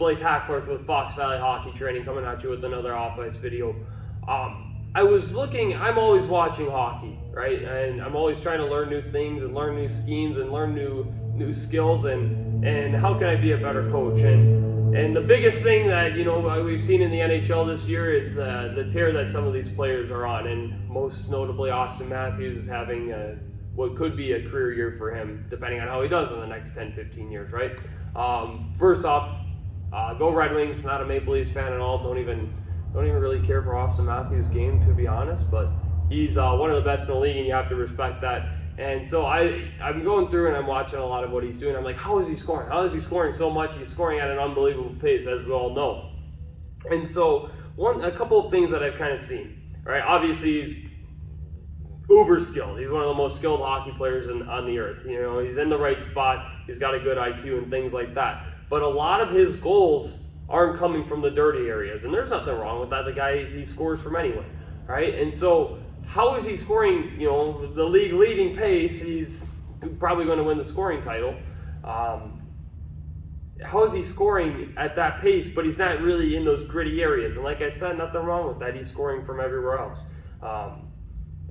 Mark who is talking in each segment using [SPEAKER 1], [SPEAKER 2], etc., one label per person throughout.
[SPEAKER 1] Blake Hackworth with Fox Valley Hockey Training, coming at you with another off-ice video. I'm always watching hockey, right? And I'm always trying to learn new things and learn new schemes and learn new skills and how can I be a better coach? And the biggest thing that, we've seen in the NHL this year is the tear that some of these players are on, and most notably Austin Matthews is having what could be a career year for him, depending on how he does in the next 10, 15 years, right? First off, go Red Wings. Not a Maple Leafs fan at all. Don't even really care for Austin Matthews' game, to be honest, but he's one of the best in the league, and you have to respect that. And so I'm going through and I'm watching a lot of what he's doing. I'm like, how is he scoring? How is he scoring so much? He's scoring at an unbelievable pace, as we all know. And so a couple of things that I've kind of seen, right? Obviously, he's uber skilled. He's one of the most skilled hockey players on the earth. He's in the right spot. He's got a good IQ and things like that. But a lot of his goals aren't coming from the dirty areas, and there's nothing wrong with that. The guy, he scores from anywhere, right? And so how is he scoring, the league leading pace? He's probably going to win the scoring title. How is he scoring at that pace, but he's not really in those gritty areas? And like I said, nothing wrong with that. He's scoring from everywhere else.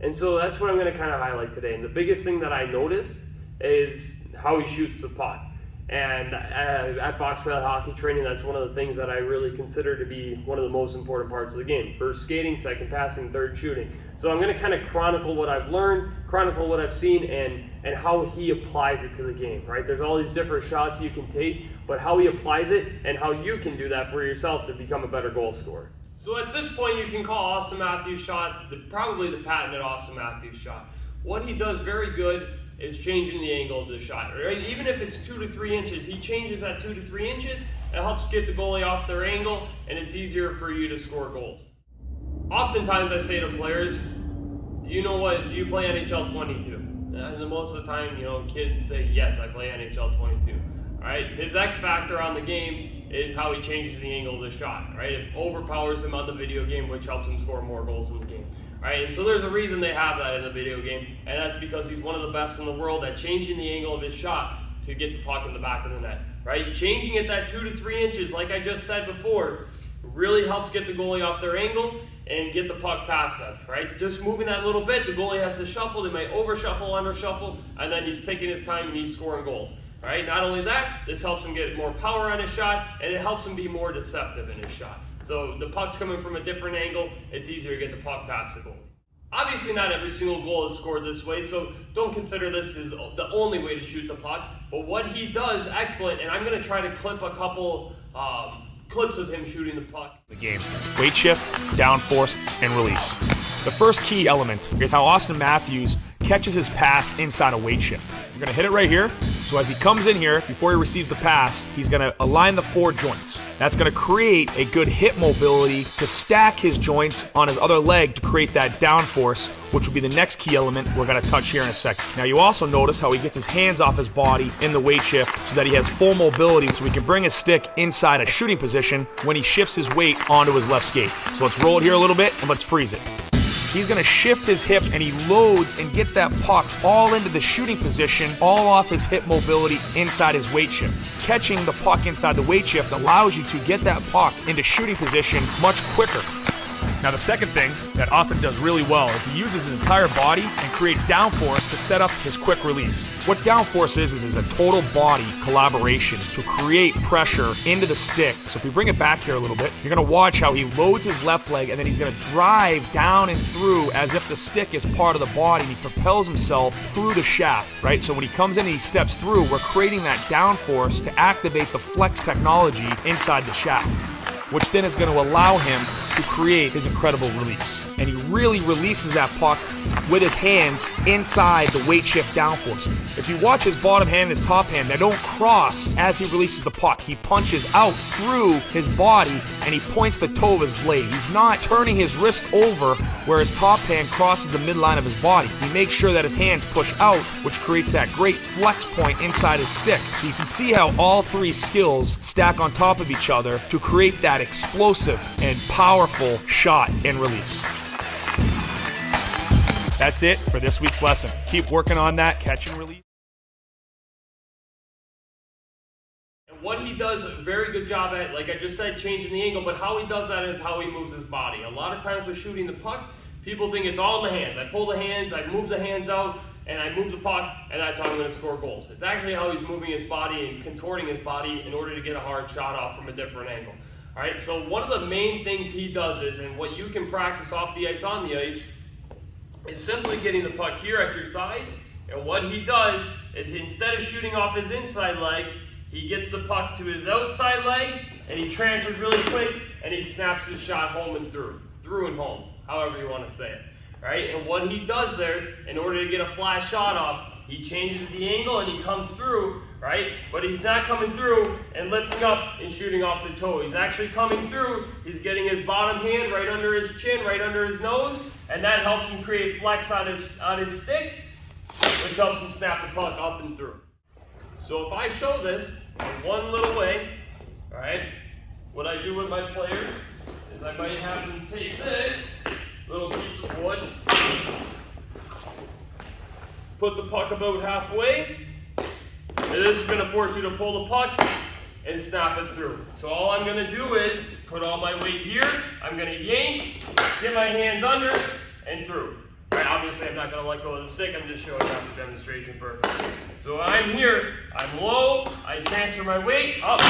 [SPEAKER 1] And so that's what I'm going to kind of highlight today. And the biggest thing that I noticed is how he shoots the puck. And at Fox Valley Hockey Training, that's one of the things that I really consider to be one of the most important parts of the game. First skating, second passing, third shooting. So I'm going to kind of chronicle what I've learned, chronicle what I've seen, and how he applies it to the game, right? There's all these different shots you can take, but how he applies it and how you can do that for yourself to become a better goal scorer. So at this point, you can call Austin Matthews' shot probably the patented Austin Matthews shot. What he does very good is changing the angle of the shot, right? Even if it's 2 to 3 inches, he changes that 2 to 3 inches. It helps get the goalie off their angle, and it's easier for you to score goals. Oftentimes I say to players, do you play NHL 22? And most of the time, kids say, yes, I play NHL 22. All right, his X factor on the game is how he changes the angle of the shot, right? It overpowers him on the video game, which helps him score more goals in the game. Right, and so there's a reason they have that in the video game, and that's because he's one of the best in the world at changing the angle of his shot to get the puck in the back of the net. Right, changing it that 2 to 3 inches, like I just said before, really helps get the goalie off their angle and get the puck past them. Right, just moving that little bit, the goalie has to shuffle. They might over shuffle, under shuffle, and then he's picking his time and he's scoring goals. Right, not only that, this helps him get more power on his shot, and it helps him be more deceptive in his shot. So the puck's coming from a different angle, it's easier to get the puck past the goal. Obviously not every single goal is scored this way, so don't consider this as the only way to shoot the puck. But what he does, excellent, and I'm going to try to clip a couple clips of him shooting the puck.
[SPEAKER 2] The game. Weight shift, down force, and release. The first key element is how Austin Matthews catches his pass inside a weight shift. We're going to hit it right here. So as he comes in here, before he receives the pass, he's going to align the 4 joints. That's going to create a good hip mobility to stack his joints on his other leg to create that down force, which will be the next key element we're going to touch here in a second. Now you also notice how he gets his hands off his body in the weight shift so that he has full mobility so he can bring his stick inside a shooting position when he shifts his weight onto his left skate. So let's roll it here a little bit and let's freeze it. He's going to shift his hips and he loads and gets that puck all into the shooting position, all off his hip mobility inside his weight shift. Catching the puck inside the weight shift allows you to get that puck into shooting position much quicker. Now the second thing that Austin does really well is he uses his entire body and creates downforce to set up his quick release. What downforce is a total body collaboration to create pressure into the stick. So if we bring it back here a little bit, you're going to watch how he loads his left leg and then he's going to drive down and through as if the stick is part of the body, and he propels himself through the shaft, right? So when he comes in and he steps through, we're creating that downforce to activate the flex technology inside the shaft, which then is going to allow him to create his incredible release. And he really releases that puck with his hands inside the weight shift downforce. If you watch his bottom hand and his top hand, they don't cross as he releases the puck. He punches out through his body and he points the toe of his blade. He's not turning his wrist over where his top hand crosses the midline of his body. He makes sure that his hands push out, which creates that great flex point inside his stick. So you can see how all 3 skills stack on top of each other to create that explosive and powerful shot and release. That's it for this week's lesson. Keep working on that catch and release.
[SPEAKER 1] what he does a very good job at, like I just said, changing the angle, but how he does that is how he moves his body. A lot of times with shooting the puck, people think it's all in the hands. I pull the hands, I move the hands out, and I move the puck, and that's how I'm going to score goals. It's actually how he's moving his body and contorting his body in order to get a hard shot off from a different angle. All right, so one of the main things he does is, and what you can practice off the ice, on the ice, is simply getting the puck here at your side. And what he does is, instead of shooting off his inside leg, he gets the puck to his outside leg, and he transfers really quick, and he snaps his shot home and through and home, however you want to say it. Right? And what he does there, in order to get a flash shot off, he changes the angle and he comes through, right? But he's not coming through and lifting up and shooting off the toe. He's actually coming through, he's getting his bottom hand right under his chin, right under his nose, and that helps him create flex on his stick, which helps him snap the puck up and through. So if I show this in one little way, all right, what I do with my players is I might have them take this little piece of wood, put the puck about halfway, and this is going to force you to pull the puck and snap it through. So all I'm going to do is put all my weight here, I'm going to yank, get my hands under, and through. Right, obviously I'm not going to let go of the stick, I'm just showing that for demonstration purposes. So I'm here, I'm low, I transfer my weight, up,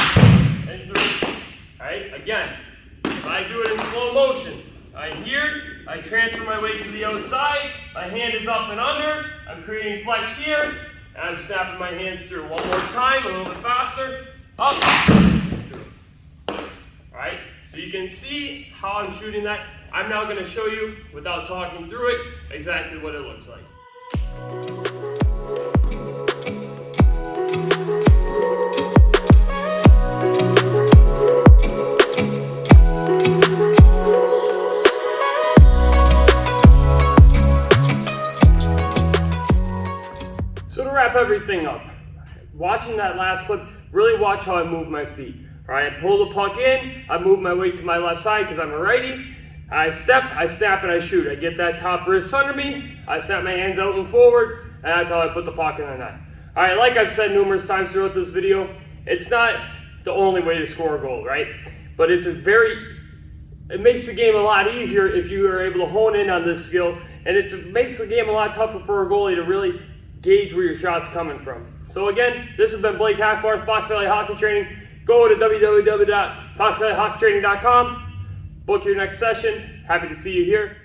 [SPEAKER 1] and through. Alright, again, if I do it in slow motion, I'm here, I transfer my weight to the outside, my hand is up and under, I'm creating flex here, and I'm snapping my hands through. One more time, a little bit faster, up, through. Alright, so you can see how I'm shooting that. I'm now going to show you, without talking through it, exactly what it looks like. So to wrap everything up, watching that last clip, really watch how I move my feet. All right, I pull the puck in, I move my weight to my left side because I'm a righty. I step, I snap, and I shoot. I get that top wrist under me, I snap my hands out and forward, and that's how I put the puck in the net. All right, like I've said numerous times throughout this video, it's not the only way to score a goal, right? But it makes the game a lot easier if you are able to hone in on this skill, and it makes the game a lot tougher for a goalie to really gauge where your shot's coming from. So again, this has been Blake Hackbarth, Fox Valley Hockey Training. Go to www.foxvalleyhockeytraining.com. Book your next session. Happy to see you here.